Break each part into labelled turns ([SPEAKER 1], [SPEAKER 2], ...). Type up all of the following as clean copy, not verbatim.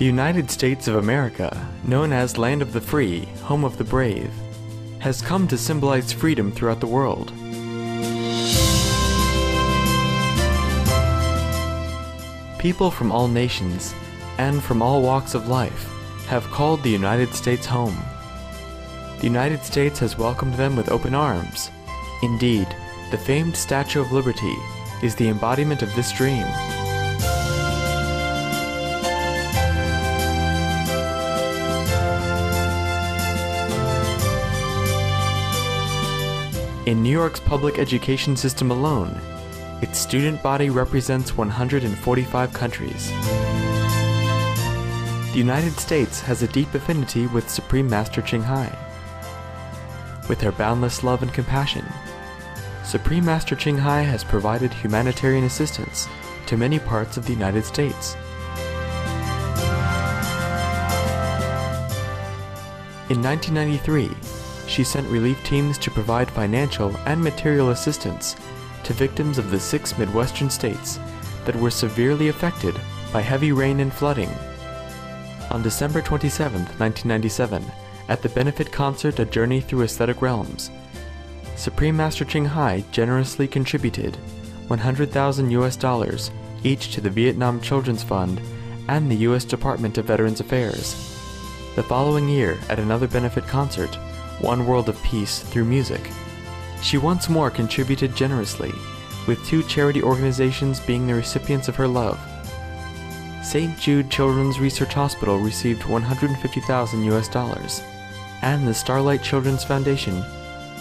[SPEAKER 1] The United States of America, known as Land of the Free, Home of the Brave, has come to symbolize freedom throughout the world. People from all nations and from all walks of life have called the United States home. The United States has welcomed them with open arms. Indeed, the famed Statue of Liberty is the embodiment of this dream. In New York's public education system alone, its student body represents 145 countries. The United States has a deep affinity with Supreme Master Ching Hai. With her boundless love and compassion, Supreme Master Ching Hai has provided humanitarian assistance to many parts of the United States. In 1993, she sent relief teams to provide financial and material assistance to victims of the 6 Midwestern states that were severely affected by heavy rain and flooding. On December 27, 1997, at the benefit concert A Journey Through Aesthetic Realms, Supreme Master Ching Hai generously contributed $100,000 each to the Vietnam Children's Fund and the U.S. Department of Veterans Affairs. The following year, at another benefit concert, One World of Peace Through Music, she once more contributed generously, with 2 charity organizations being the recipients of her love. St. Jude Children's Research Hospital received $150,000, and the Starlight Children's Foundation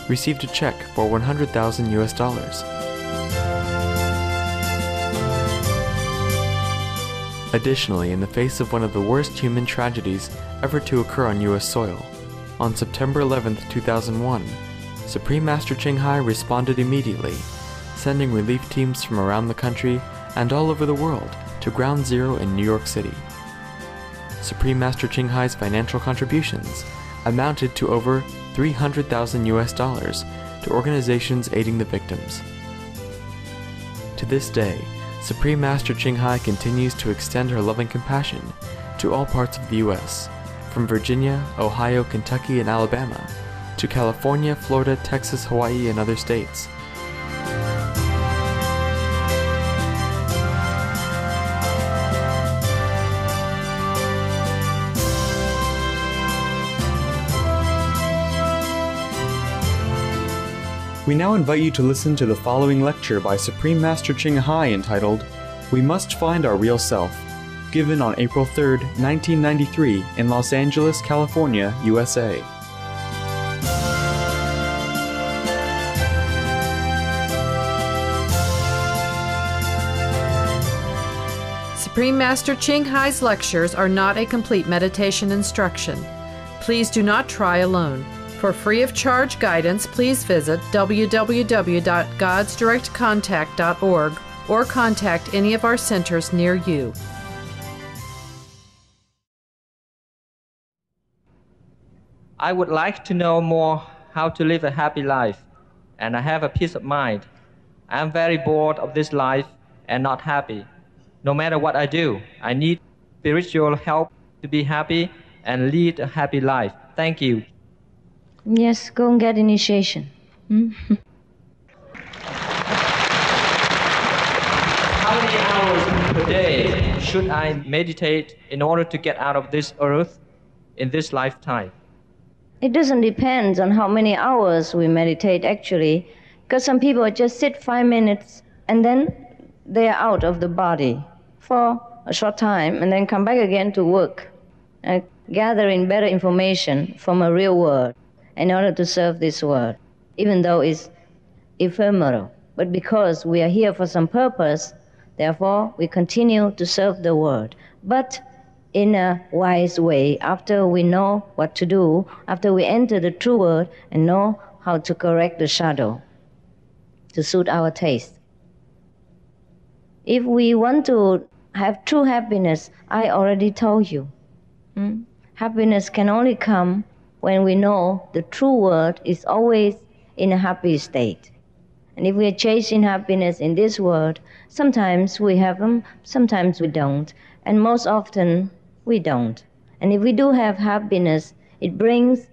[SPEAKER 1] received a check for $100,000. Additionally, in the face of one of the worst human tragedies ever to occur on U.S. soil, on September 11, 2001, Supreme Master Ching Hai responded immediately, sending relief teams from around the country and all over the world to Ground Zero in New York City. Supreme Master Ching Hai's financial contributions amounted to over $300,000 to organizations aiding the victims. To this day, Supreme Master Ching Hai continues to extend her loving compassion to all parts of the U.S., from Virginia, Ohio, Kentucky, and Alabama, to California, Florida, Texas, Hawaii, and other states. We now invite you to listen to the following lecture by Supreme Master Ching Hai entitled, We Must Find Our Real Self, given on April 3, 1993 in Los Angeles, California, USA.
[SPEAKER 2] Supreme Master Ching Hai's lectures are not a complete meditation instruction. Please do not try alone. For free of charge guidance, please visit www.godsdirectcontact.org or contact any of our centers near you.
[SPEAKER 3] I would like to know more how to live a happy life, and I have a peace of mind. I am very bored of this life and not happy. No matter what I do, I need spiritual help to be happy and lead a happy life. Thank you.
[SPEAKER 4] Yes, go and get initiation.
[SPEAKER 3] How many hours per day should I meditate in order to get out of this earth in this lifetime?
[SPEAKER 4] It doesn't depend on how many hours we meditate actually, because some people just sit 5 minutes and then they are out of the body for a short time and then come back again to work, gathering better information from a real world in order to serve this world, even though it's ephemeral. But because we are here for some purpose, therefore we continue to serve the world. But in a wise way, after we know what to do, after we enter the true world and know how to correct the shadow to suit our taste. If we want to have true happiness, I already told you. Happiness can only come when we know the true world is always in a happy state. And if we are chasing happiness in this world, sometimes we have them, sometimes we don't. And most often, We don't. And if we do have happiness, it brings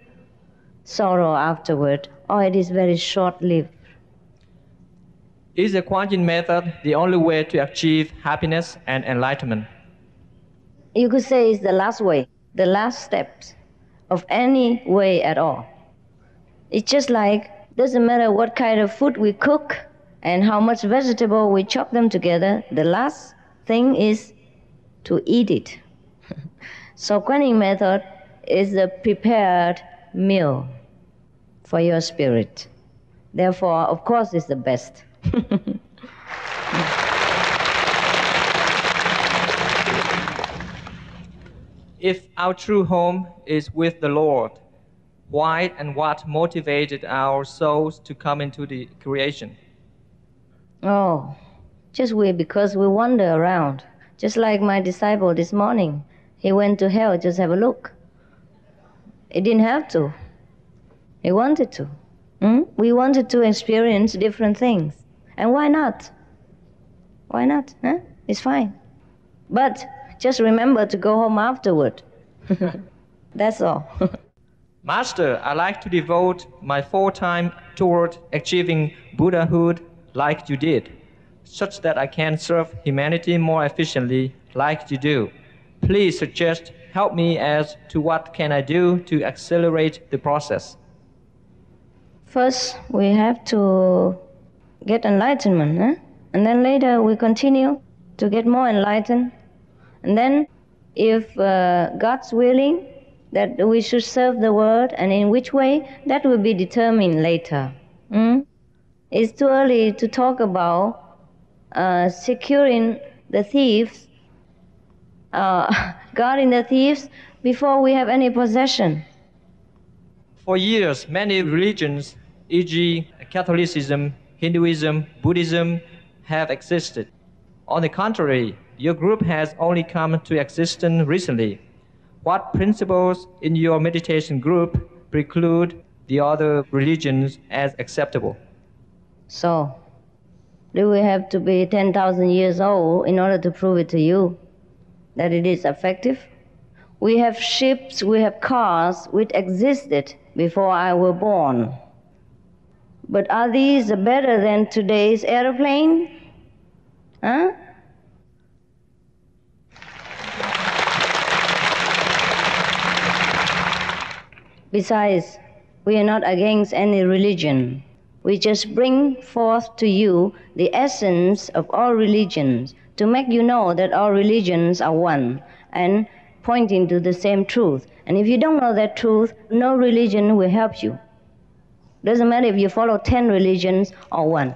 [SPEAKER 4] sorrow afterward, or it is very short-lived.
[SPEAKER 3] Is the Quanjin method the only way to achieve happiness and enlightenment?
[SPEAKER 4] You could say it's the last way, the last steps of any way at all. It's just like, doesn't matter what kind of food we cook and how much vegetable we chop them together, the last thing is to eat it. So Quanjin method is the prepared meal for your spirit. Therefore, of course, it's the best.
[SPEAKER 3] If our true home is with the Lord, why and what motivated our souls to come into the creation?
[SPEAKER 4] Oh, just because we wander around. Just like my disciple this morning. He went to hell, just have a look. He didn't have to. He wanted to. We wanted to experience different things. And why not? Why not? Huh? It's fine. But just remember to go home afterward. That's all.
[SPEAKER 3] Master, I like to devote my full time toward achieving Buddhahood like you did, such that I can serve humanity more efficiently like you do. Please suggest, help me as to what can I do to accelerate the process.
[SPEAKER 4] First, we have to get enlightenment, and then later we continue to get more enlightened. And then, if God's willing that we should serve the world, and in which way, that will be determined later. It's too early to talk about securing the thieves, guarding the thieves before we have any possession.
[SPEAKER 3] For years, many religions, e.g. Catholicism, Hinduism, Buddhism, have existed. On the contrary, your group has only come to existence recently. What principles in your meditation group preclude the other religions as acceptable?
[SPEAKER 4] So, do we have to be 10,000 years old in order to prove it to you that it is effective? We have ships, we have cars which existed before I was born. But are these better than today's airplane? Huh? Besides, we are not against any religion. We just bring forth to you the essence of all religions to make you know that all religions are one and pointing to the same truth. And if you don't know that truth, no religion will help you. Doesn't matter if you follow 10 religions or one.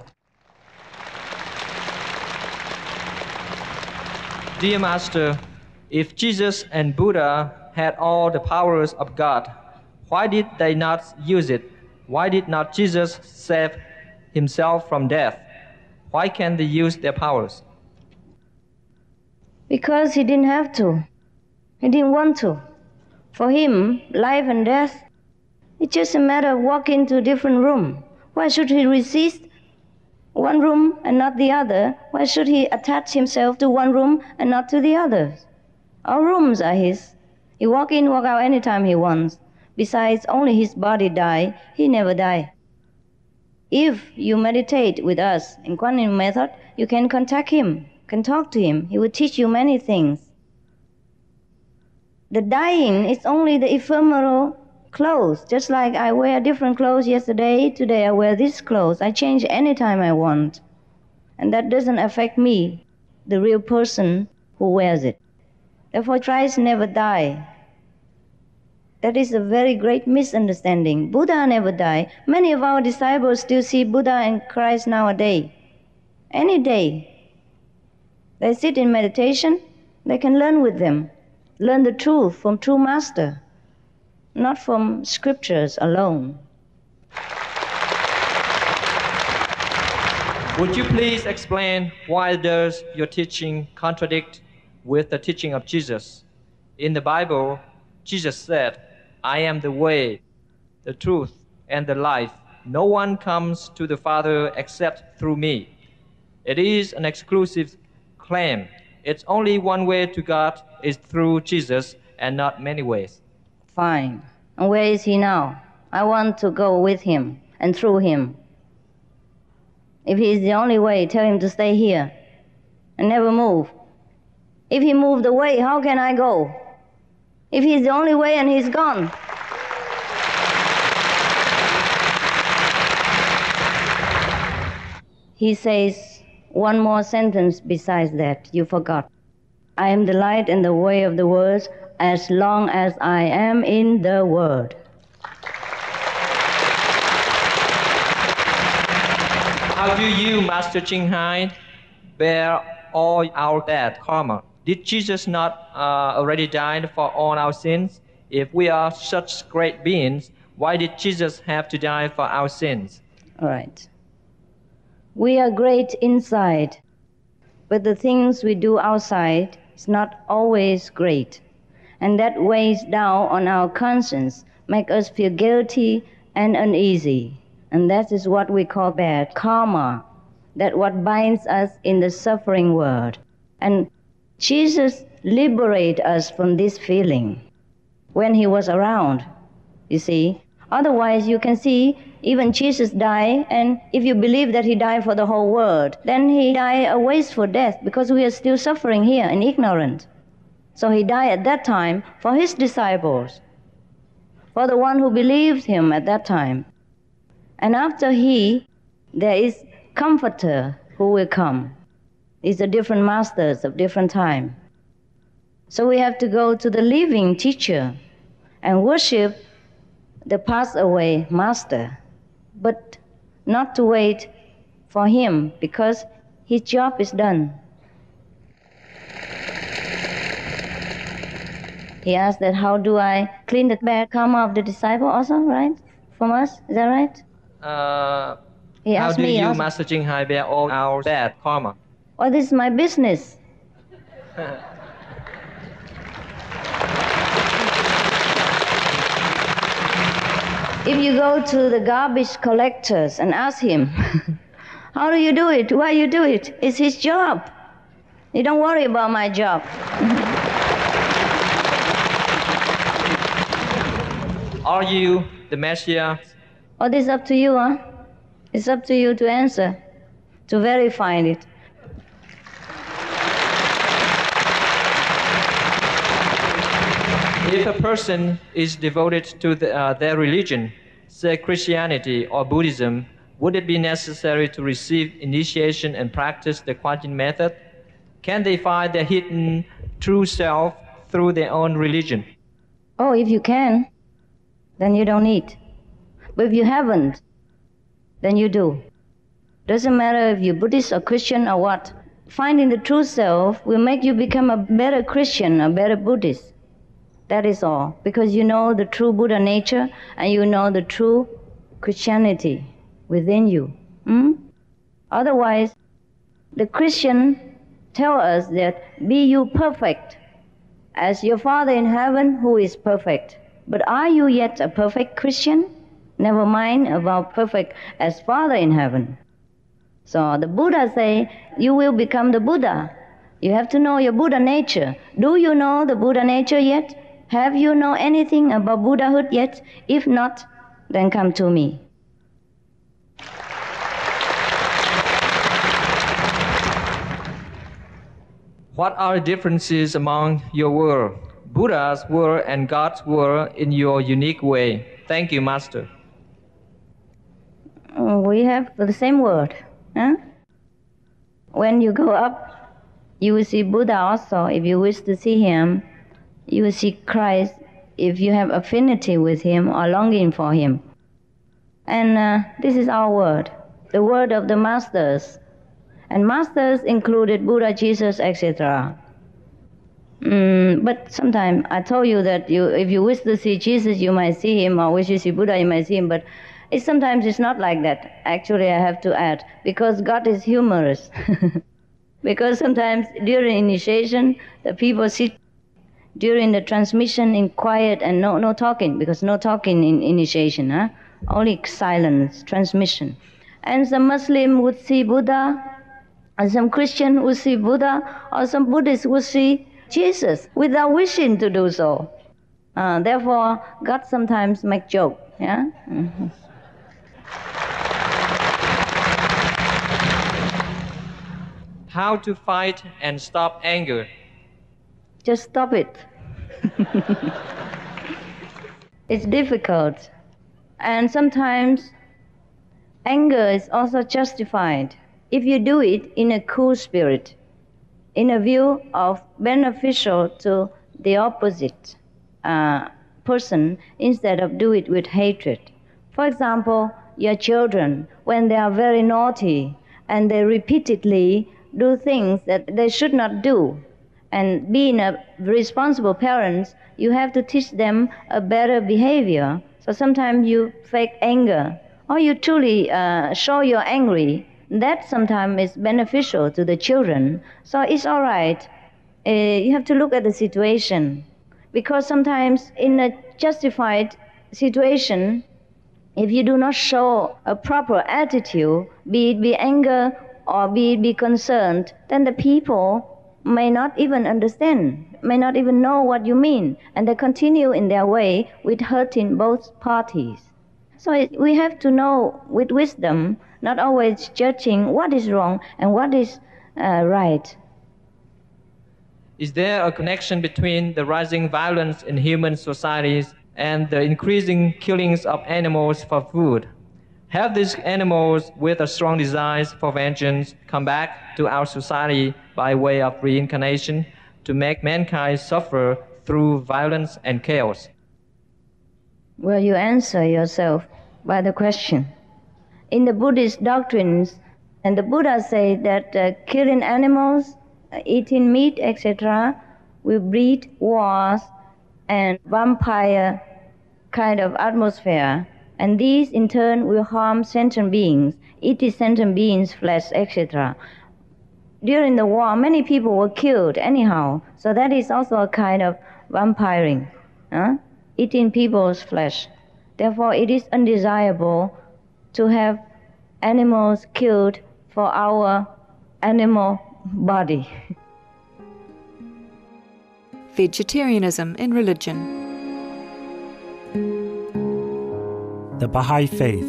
[SPEAKER 3] Dear Master, if Jesus and Buddha had all the powers of God, why did they not use it? Why did not Jesus save himself from death? Why can't they use their powers?
[SPEAKER 4] Because he didn't have to. He didn't want to. For him, life and death, it's just a matter of walking to a different room. Why should he resist one room and not the other? Why should he attach himself to one room and not to the others? All rooms are his. He walk in, walk out anytime he wants. Besides, only his body die. He never die. If you meditate with us in Quanjin method, you can contact him, can talk to him. He will teach you many things. The dying is only the ephemeral clothes. Just like I wear different clothes yesterday, today I wear this clothes. I change anytime I want. And that doesn't affect me, the real person who wears it. Therefore, Christ never die. That is a very great misunderstanding. Buddha never died. Many of our disciples still see Buddha and Christ nowadays. Any day. They sit in meditation, they can learn with them. Learn the truth from true master, not from scriptures alone.
[SPEAKER 3] Would you please explain why does your teaching contradict with the teaching of Jesus? In the Bible, Jesus said, I am the way, the truth, and the life. No one comes to the Father except through me. It is an exclusive claim. It's only one way to God is through Jesus and not many ways.
[SPEAKER 4] Fine. And where is he now? I want to go with him and through him. If he is the only way, tell him to stay here and never move. If he moved away, how can I go? If he's the only way and he's gone. He says one more sentence besides that, you forgot. I am the light and the way of the world as long as I am in the world.
[SPEAKER 3] How do you, Master Ching Hai, bear all our bad karma? Did Jesus not already die for all our sins? If we are such great beings, why did Jesus have to die for our sins?
[SPEAKER 4] All right. We are great inside, but the things we do outside is not always great. And that weighs down on our conscience, make us feel guilty and uneasy. And that is what we call bad karma. That what binds us in the suffering world. And Jesus liberated us from this feeling when he was around, you see. Otherwise, you can see even Jesus died, and if you believe that he died for the whole world, then he died a wasteful death because we are still suffering here in ignorance. So he died at that time for his disciples, for the one who believed him at that time. And after there is Comforter who will come. These are different masters of different time. So we have to go to the living teacher and worship the passed away master, but not to wait for him because his job is done. He asked that how do I clean the bad karma of the disciple also, right? From us, is that right? He
[SPEAKER 3] How
[SPEAKER 4] asked
[SPEAKER 3] do
[SPEAKER 4] me
[SPEAKER 3] you,
[SPEAKER 4] also.
[SPEAKER 3] Master Ching Hai, bear all our bad karma?
[SPEAKER 4] Oh, this is my business. If you go to the garbage collectors and ask him, how do you do it? Why you do it? It's his job. You don't worry about my job.
[SPEAKER 3] Are you the Messiah?
[SPEAKER 4] Oh, this is up to you, huh? It's up to you to answer, to verify it.
[SPEAKER 3] If a person is devoted to their religion, say Christianity or Buddhism, would it be necessary to receive initiation and practice the Quantum method? Can they find their hidden true self through their own religion?
[SPEAKER 4] Oh, if you can, then you don't need. But if you haven't, then you do. Doesn't matter if you're Buddhist or Christian or what. Finding the true self will make you become a better Christian, a better Buddhist. That is all. Because you know the true Buddha nature and you know the true Christianity within you. Otherwise, the Christian tell us that be you perfect as your Father in heaven who is perfect. But are you yet a perfect Christian? Never mind about perfect as Father in heaven. So the Buddha say, you will become the Buddha. You have to know your Buddha nature. Do you know the Buddha nature yet? Have you know anything about Buddhahood yet? If not, then come to me.
[SPEAKER 3] What are the differences among your world, Buddha's world and God's world in your unique way? Thank you, Master.
[SPEAKER 4] We have the same word. Huh? When you go up, you will see Buddha also. If you wish to see him, you will see Christ if you have affinity with him or longing for him. And this is our word, the word of the masters. And masters included Buddha, Jesus, etc. But sometimes I told you that if you wish to see Jesus, you might see him, or wish to see Buddha, you might see him. But sometimes it's not like that. Actually, I have to add, because God is humorous. Because sometimes during initiation, the people sit during the transmission in quiet and no talking, because no talking in initiation, huh? Only silence, transmission. And some Muslim would see Buddha, and some Christian would see Buddha, or some Buddhist would see Jesus without wishing to do so. Therefore, God sometimes make joke. Yeah. Mm-hmm.
[SPEAKER 3] How to fight and stop anger?
[SPEAKER 4] Just stop it. It's difficult. And sometimes anger is also justified if you do it in a cool spirit, in a view of beneficial to the opposite person, instead of do it with hatred. For example, your children, when they are very naughty and they repeatedly do things that they should not do, and being a responsible parent, you have to teach them a better behavior. So sometimes you fake anger, or you truly show you're angry. That sometimes is beneficial to the children. So it's all right. You have to look at the situation. Because sometimes in a justified situation, if you do not show a proper attitude, be it be anger or be it be concerned, then the people may not even understand, may not even know what you mean, and they continue in their way with hurting both parties. So we have to know with wisdom, not always judging what is wrong and what is right.
[SPEAKER 3] Is there a connection between the rising violence in human societies and the increasing killings of animals for food? Have these animals with a strong desire for vengeance come back to our society by way of reincarnation to make mankind suffer through violence and chaos?
[SPEAKER 4] Well, you answer yourself by the question. In the Buddhist doctrines, and the Buddha say that killing animals, eating meat, etc., will breed wars and vampire kind of atmosphere. And these, in turn, will harm sentient beings, eat sentient beings' flesh, etc. During the war, many people were killed anyhow. So that is also a kind of vampiring, eating people's flesh. Therefore, it is undesirable to have animals killed for our animal body.
[SPEAKER 5] Vegetarianism in religion.
[SPEAKER 6] The Baha'i Faith.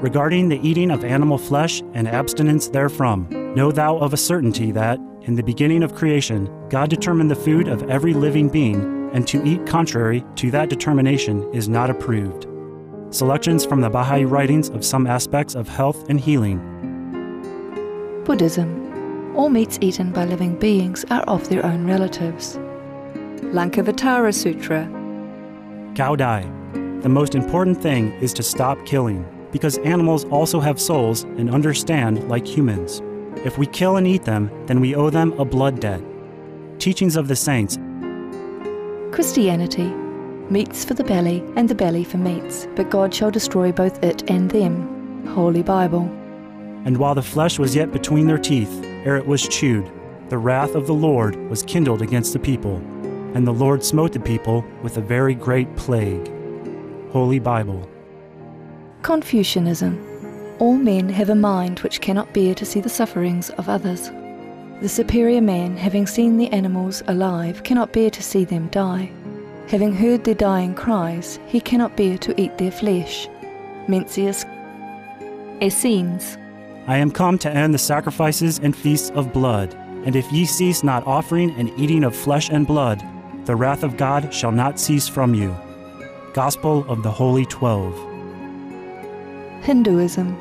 [SPEAKER 6] Regarding the eating of animal flesh and abstinence therefrom, know thou of a certainty that, in the beginning of creation, God determined the food of every living being, and to eat contrary to that determination is not approved. Selections from the Baha'i writings of some aspects of health and healing.
[SPEAKER 5] Buddhism. All meats eaten by living beings are of their own relatives. Lankavatara Sutra.
[SPEAKER 6] Cao Dai. The most important thing is to stop killing, because animals also have souls and understand like humans. If we kill and eat them, then we owe them a blood debt. Teachings of the Saints.
[SPEAKER 5] Christianity. Meats for the belly, and the belly for meats, but God shall destroy both it and them. Holy Bible.
[SPEAKER 6] And while the flesh was yet between their teeth, ere it was chewed, the wrath of the Lord was kindled against the people, and the Lord smote the people with a very great plague. Holy Bible.
[SPEAKER 5] Confucianism. All men have a mind which cannot bear to see the sufferings of others. The superior man, having seen the animals alive, cannot bear to see them die. Having heard their dying cries, he cannot bear to eat their flesh. Mencius. Essenes.
[SPEAKER 6] I am come to end the sacrifices and feasts of blood, and if ye cease not offering and eating of flesh and blood, the wrath of God shall not cease from you. Gospel of the Holy 12.
[SPEAKER 5] Hinduism.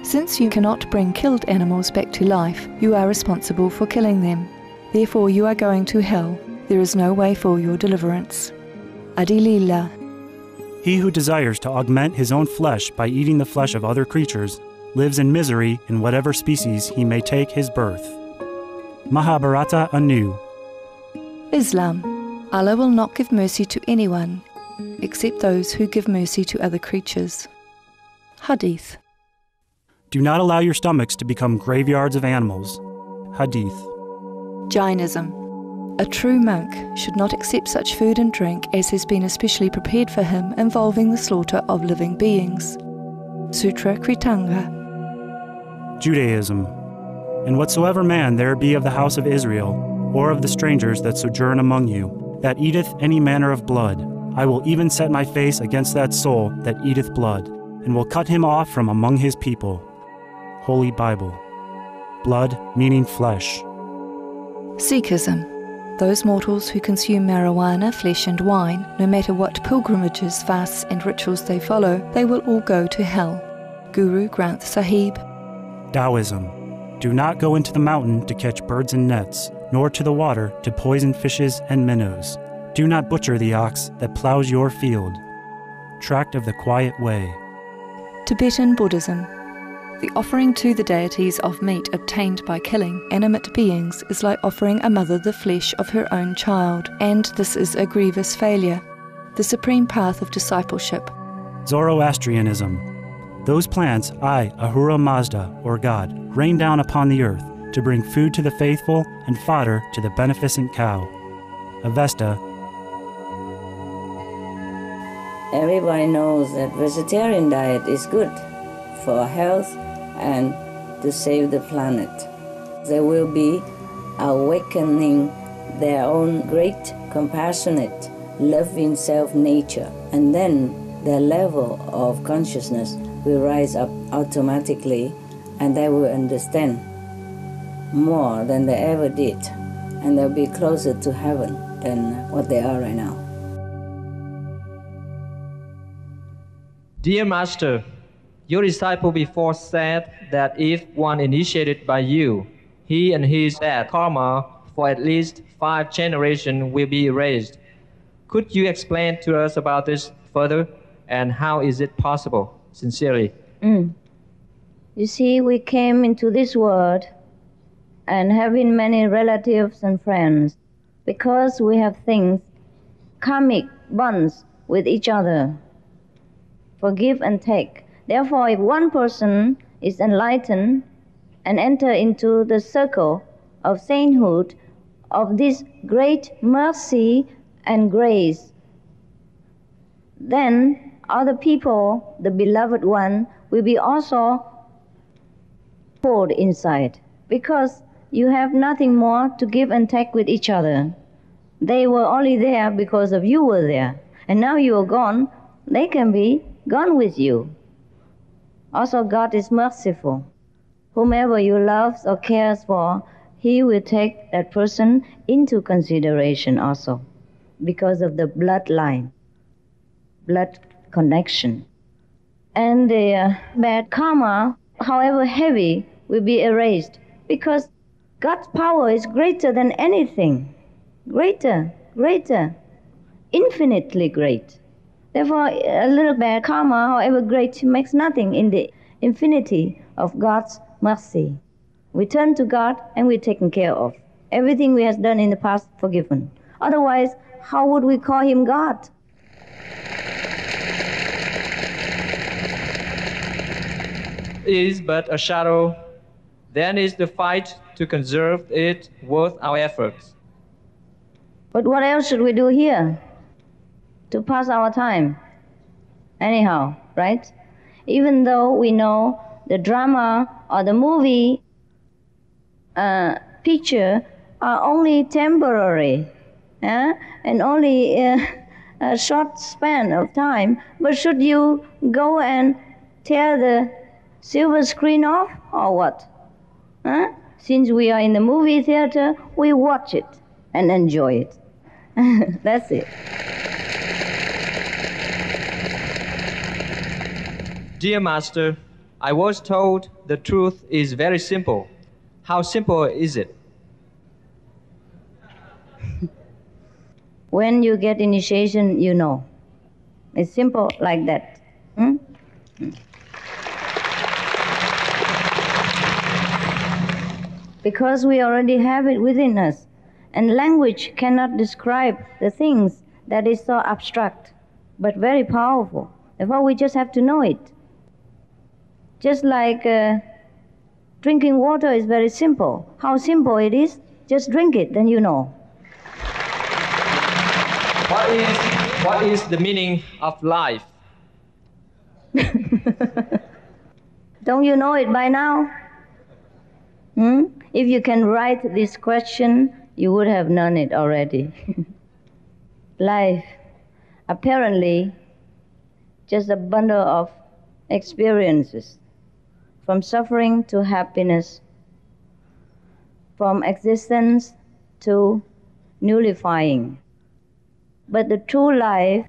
[SPEAKER 5] Since you cannot bring killed animals back to life, you are responsible for killing them. Therefore you are going to hell. There is no way for your deliverance. Adilila.
[SPEAKER 6] He who desires to augment his own flesh by eating the flesh of other creatures lives in misery in whatever species he may take his birth. Mahabharata anew.
[SPEAKER 5] Islam. Allah will not give mercy to anyone except those who give mercy to other creatures. Hadith.
[SPEAKER 6] Do not allow your stomachs to become graveyards of animals. Hadith.
[SPEAKER 5] Jainism. A true monk should not accept such food and drink as has been especially prepared for him involving the slaughter of living beings. Sutra Kritanga.
[SPEAKER 6] Judaism. And whatsoever man there be of the house of Israel, or of the strangers that sojourn among you, that eateth any manner of blood. I will even set my face against that soul that eateth blood, and will cut him off from among his people. Holy Bible. Blood meaning flesh.
[SPEAKER 5] Sikhism. Those mortals who consume marijuana, flesh and wine, no matter what pilgrimages, fasts and rituals they follow, they will all go to hell. Guru Granth Sahib.
[SPEAKER 6] Taoism. Do not go into the mountain to catch birds and nets, nor to the water to poison fishes and minnows. Do not butcher the ox that plows your field. Tract of the Quiet Way.
[SPEAKER 5] Tibetan Buddhism. The offering to the deities of meat obtained by killing animate beings is like offering a mother the flesh of her own child, and this is a grievous failure. The supreme path of discipleship.
[SPEAKER 6] Zoroastrianism. Those plants I, Ahura Mazda, or God, rain down upon the earth to bring food to the faithful and fodder to the beneficent cow. Avesta.
[SPEAKER 4] Everybody knows that vegetarian diet is good for health and to save the planet. They will be awakening their own great, compassionate, loving self-nature, and then their level of consciousness will rise up automatically, and they will understand more than they ever did, and they'll be closer to heaven than what they are right now.
[SPEAKER 3] Dear Master, your disciple before said that if one initiated by you, he and his bad karma for at least 5 generations will be erased. Could you explain to us about this further, and how is it possible? Sincerely.
[SPEAKER 4] You see, we came into this world and having many relatives and friends because we have things, karmic bonds with each other, forgive and take. Therefore, if one person is enlightened and enter into the circle of sainthood, of this great mercy and grace, then other people, the beloved one, will be also poured inside, because you have nothing more to give and take with each other. They were only there because of you were there, and now you are gone, they can be gone with you. Also, God is merciful. Whomever you love or cares for, He will take that person into consideration also, because of the bloodline, blood connection. And the bad karma, however heavy, will be erased, because God's power is greater than anything. Greater, infinitely great. Therefore, a little bad karma, however great, makes nothing in the infinity of God's mercy. We turn to God and we're taken care of. Everything we have done in the past, forgiven. Otherwise, how would we call Him God?
[SPEAKER 3] Is but a shadow, then is the fight to conserve it worth our efforts.
[SPEAKER 4] But what else should we do here to pass our time? Anyhow, right? Even though we know the drama or the movie picture are only temporary, and only a short span of time, but should you go and tear the silver screen off or what? Since we are in the movie theater, we watch it and enjoy it. That's it.
[SPEAKER 3] Dear Master, I was told the truth is very simple. How simple is it?
[SPEAKER 4] When you get initiation, you know. It's simple like that. Because we already have it within us. And language cannot describe the things that is so abstract, but very powerful. Therefore, we just have to know it. Just like drinking water is very simple. How simple it is, just drink it, then you know.
[SPEAKER 3] What is the meaning of life?
[SPEAKER 4] Don't you know it by now? If you can write this question, you would have known it already. Life, apparently, just a bundle of experiences, from suffering to happiness, from existence to nullifying. But the true life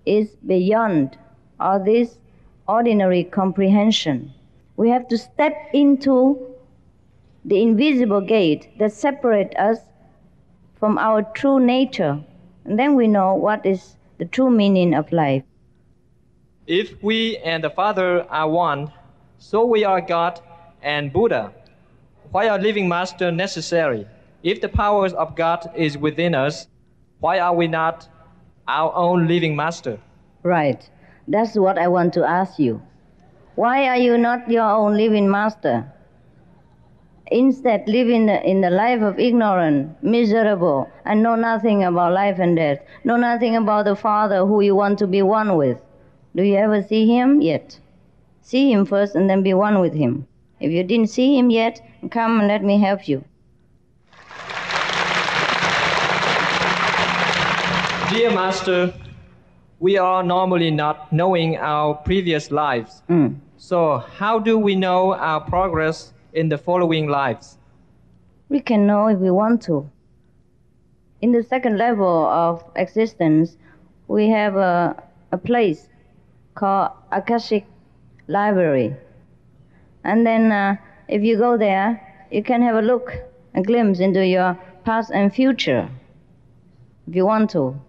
[SPEAKER 4] is beyond all this ordinary comprehension. We have to step into the invisible gate that separates us from our true nature, and then we know what is the true meaning of life.
[SPEAKER 3] If we and the Father are one, so we are God and Buddha. Why are living master necessary? If the powers of God is within us, why are we not our own living master?
[SPEAKER 4] Right. That's what I want to ask you. Why are you not your own living master? Instead, living in the life of ignorance, miserable, and know nothing about life and death, know nothing about the Father who you want to be one with. Do you ever see him yet? See him first and then be one with him. If you didn't see him yet, come and let me help you.
[SPEAKER 3] Dear Master, we are normally not knowing our previous lives. So how do we know our progress in the following lives?
[SPEAKER 4] We can know if we want to. In the second level of existence, we have a place called Akashic Library. And then if you go there, you can have a look, a glimpse into your past and future, if you want to.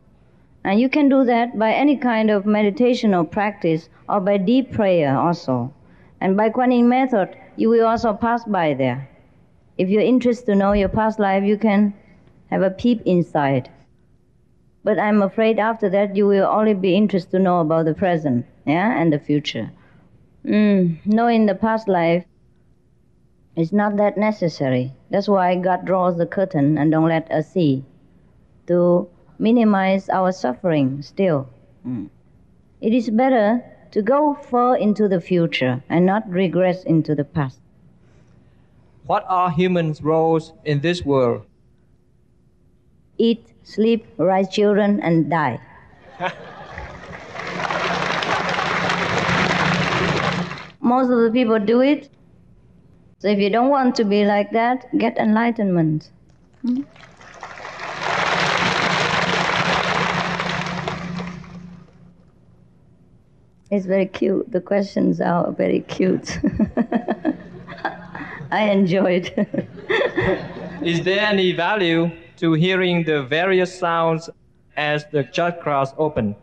[SPEAKER 4] And you can do that by any kind of meditation or practice, or by deep prayer also. And by Kuan Yin method, you will also pass by there. If you're interested to know your past life, you can have a peep inside. But I'm afraid after that, you will only be interested to know about the present, and the future. Knowing the past life is not that necessary. That's why God draws the curtain and don't let us see, to minimize our suffering still. It is better to go far into the future and not regress into the past.
[SPEAKER 3] What are humans' roles in this world?
[SPEAKER 4] Eat, sleep, raise children, and die. Most of the people do it. So if you don't want to be like that, get enlightenment. It's very cute. The questions are very cute. I enjoyed.
[SPEAKER 3] Is there any value to hearing the various sounds as the chakras open?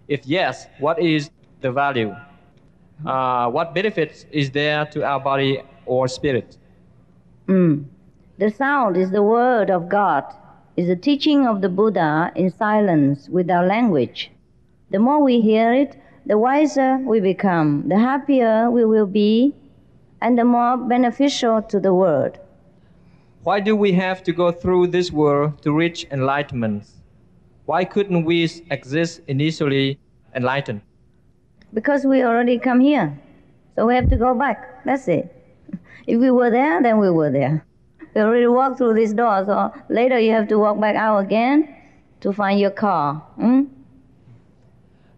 [SPEAKER 3] If yes, what is the value? What benefits is there to our body or spirit?
[SPEAKER 4] The sound is the word of God, is the teaching of the Buddha in silence without language. The more we hear it, the wiser we become, the happier we will be, and the more beneficial to the world.
[SPEAKER 3] Why do we have to go through this world to reach enlightenment? Why couldn't we exist initially enlightened?
[SPEAKER 4] Because we already come here, so we have to go back. That's it. If we were there, then we were there. We already walked through this door, so later you have to walk back out again to find your car.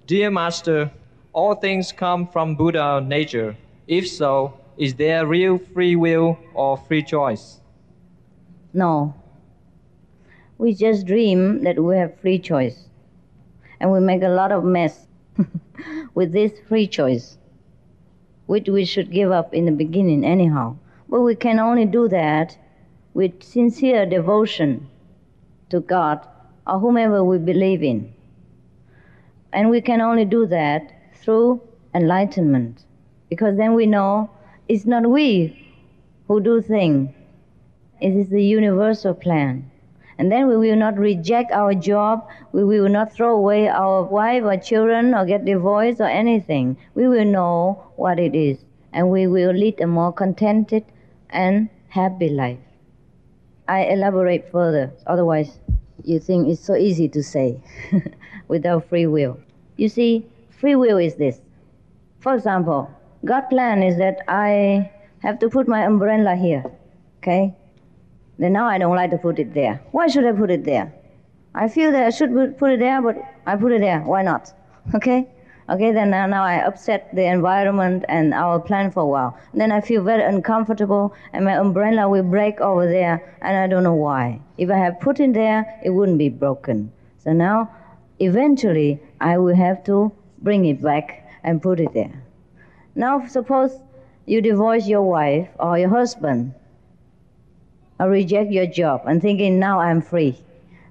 [SPEAKER 3] Dear Master, all things come from Buddha nature. If so, is there real free will or free choice?
[SPEAKER 4] No. We just dream that we have free choice. And we make a lot of mess with this free choice, which we should give up in the beginning anyhow. But we can only do that with sincere devotion to God or whomever we believe in. And we can only do that through enlightenment, because then we know it's not we who do things, it is the universal plan. And then we will not reject our job, we will not throw away our wife or children or get divorced or anything. We will know what it is, and we will lead a more contented and happy life. I elaborate further, otherwise you think it's so easy to say without free will. You see, free will is this. For example, God's plan is that I have to put my umbrella here, okay? Then now I don't like to put it there. Why should I put it there? I feel that I should put it there, but I put it there. Why not? Okay? Okay, then now I upset the environment and I will plan for a while. Then I feel very uncomfortable and my umbrella will break over there and I don't know why. If I have put it there, it wouldn't be broken. So now, eventually, I will have to bring it back and put it there. Now, suppose you divorce your wife or your husband or reject your job and thinking, now I'm free.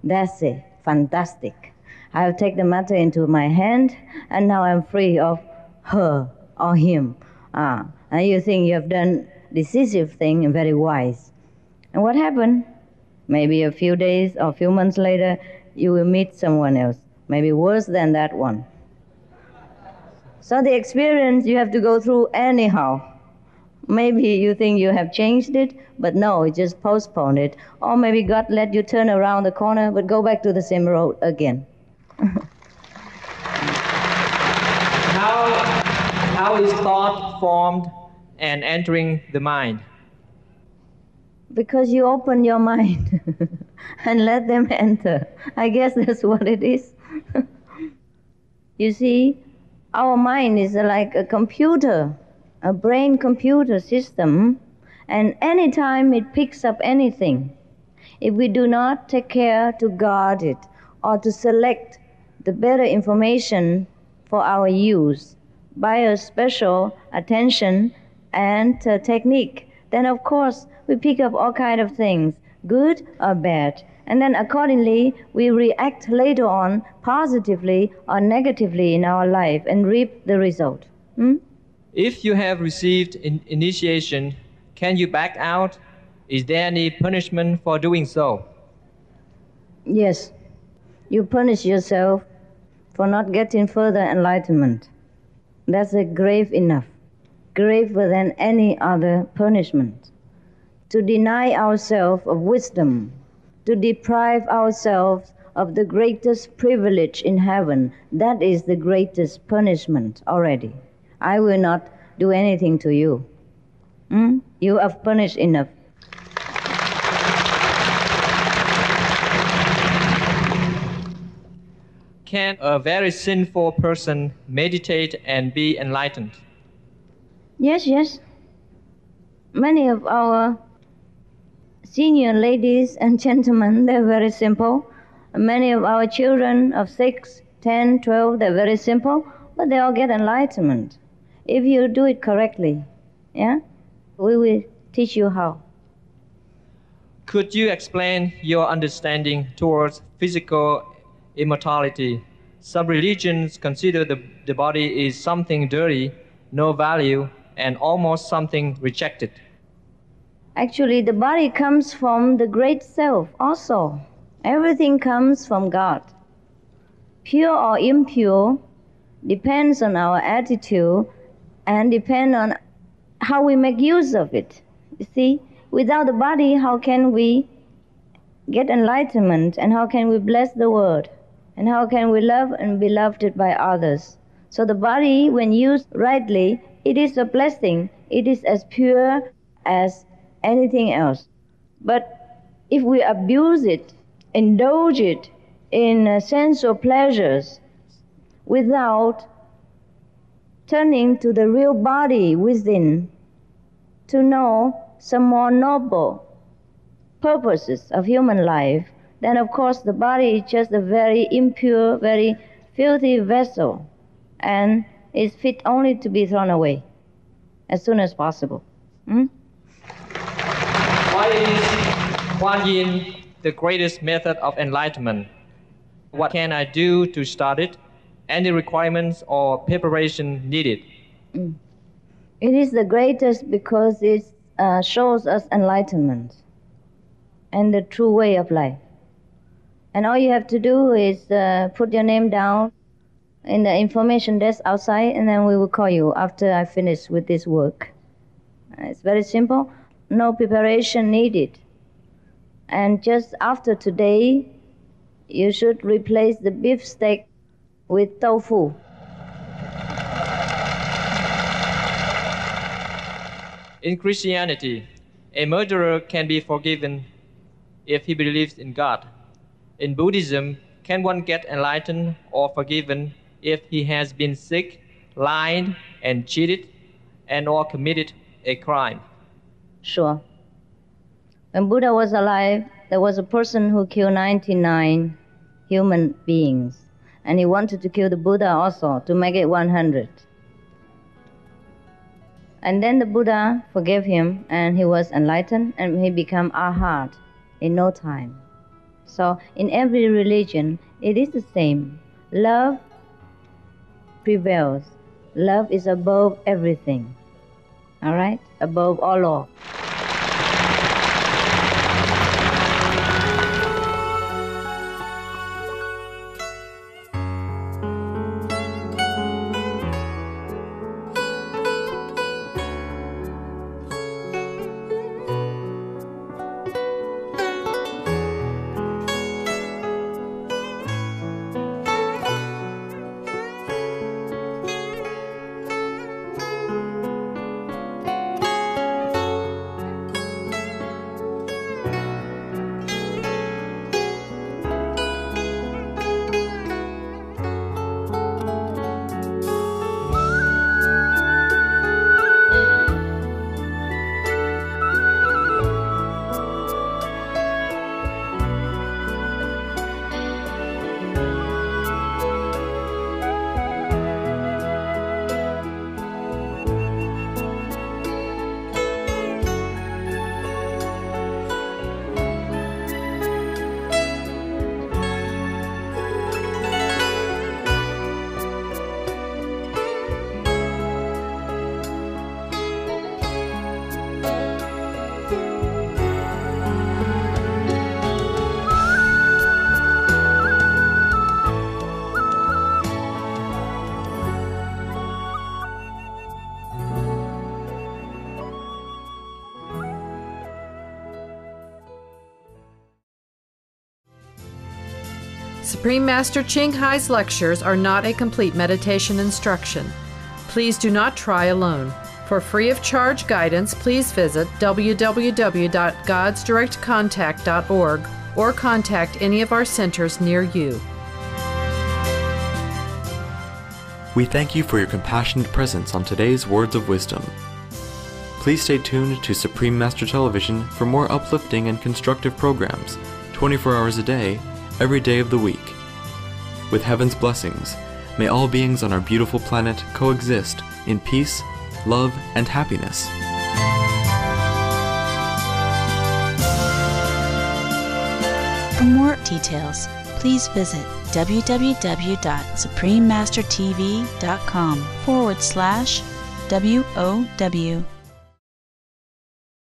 [SPEAKER 4] That's it. Fantastic. I have taken the matter into my hand, and now I'm free of her or him. And you think you have done decisive thing and very wise. And what happened? Maybe a few days or a few months later, you will meet someone else, maybe worse than that one. So the experience you have to go through anyhow. Maybe you think you have changed it, but no, you just postponed it. Or maybe God let you turn around the corner, but go back to the same road again.
[SPEAKER 3] How is thought formed and entering the mind?
[SPEAKER 4] Because you open your mind and let them enter. I guess that's what it is. You see, our mind is like a computer, a brain computer system, and anytime it picks up anything, if we do not take care to guard it or to select the better information for our use by a special attention and technique, then of course we pick up all kinds of things, good or bad. And then accordingly, we react later on positively or negatively in our life and reap the result.
[SPEAKER 3] If you have received initiation, can you back out? Is there any punishment for doing so?
[SPEAKER 4] Yes. You punish yourself for not getting further enlightenment. That's a grave enough, graver than any other punishment. To deny ourselves of wisdom, to deprive ourselves of the greatest privilege in heaven, that is the greatest punishment already. I will not do anything to you. You have punished enough.
[SPEAKER 3] Can a very sinful person meditate and be enlightened?
[SPEAKER 4] Yes, yes. Many of our senior ladies and gentlemen, they're very simple. Many of our children of 6, 10, 12, they're very simple, but they all get enlightenment. If you do it correctly, we will teach you how.
[SPEAKER 3] Could you explain your understanding towards physical immortality? Some religions consider the body is something dirty, no value, and almost something rejected.
[SPEAKER 4] Actually, the body comes from the great self also. Everything comes from God. Pure or impure depends on our attitude and depends on how we make use of it. You see, without the body, how can we get enlightenment, and how can we bless the world, and how can we love and be loved by others? So the body, when used rightly, it is a blessing. It is as pure as anything else. But if we abuse it, indulge it in sensual pleasures without turning to the real body within to know some more noble purposes of human life, then of course the body is just a very impure, very filthy vessel, and is fit only to be thrown away as soon as possible.
[SPEAKER 3] Why is Kuan Yin the greatest method of enlightenment? What can I do to start it? Any requirements or preparation needed?
[SPEAKER 4] It is the greatest because it shows us enlightenment and the true way of life. And all you have to do is put your name down in the information desk outside, and then we will call you after I finish with this work. It's very simple, no preparation needed. And just after today, you should replace the beef steak with tofu.
[SPEAKER 3] In Christianity, a murderer can be forgiven if he believes in God. In Buddhism, can one get enlightened or forgiven if he has been sick, lied, and cheated, and or committed a crime?
[SPEAKER 4] Sure. When Buddha was alive, there was a person who killed 99 human beings, and he wanted to kill the Buddha also to make it 100. And then the Buddha forgave him, and he was enlightened, and he became arhat in no time. So in every religion, it is the same. Love prevails. Love is above everything. All right? Above all law.
[SPEAKER 2] Supreme Master Ching Hai's lectures are not a complete meditation instruction. Please do not try alone. For free of charge guidance, please visit www.godsdirectcontact.org or contact any of our centers near you.
[SPEAKER 1] We thank you for your compassionate presence on today's Words of Wisdom. Please stay tuned to Supreme Master Television for more uplifting and constructive programs, 24 hours a day, every day of the week. With heaven's blessings, may all beings on our beautiful planet coexist in peace, love, and happiness.
[SPEAKER 7] For more details, please visit www.suprememastertv.com/WOW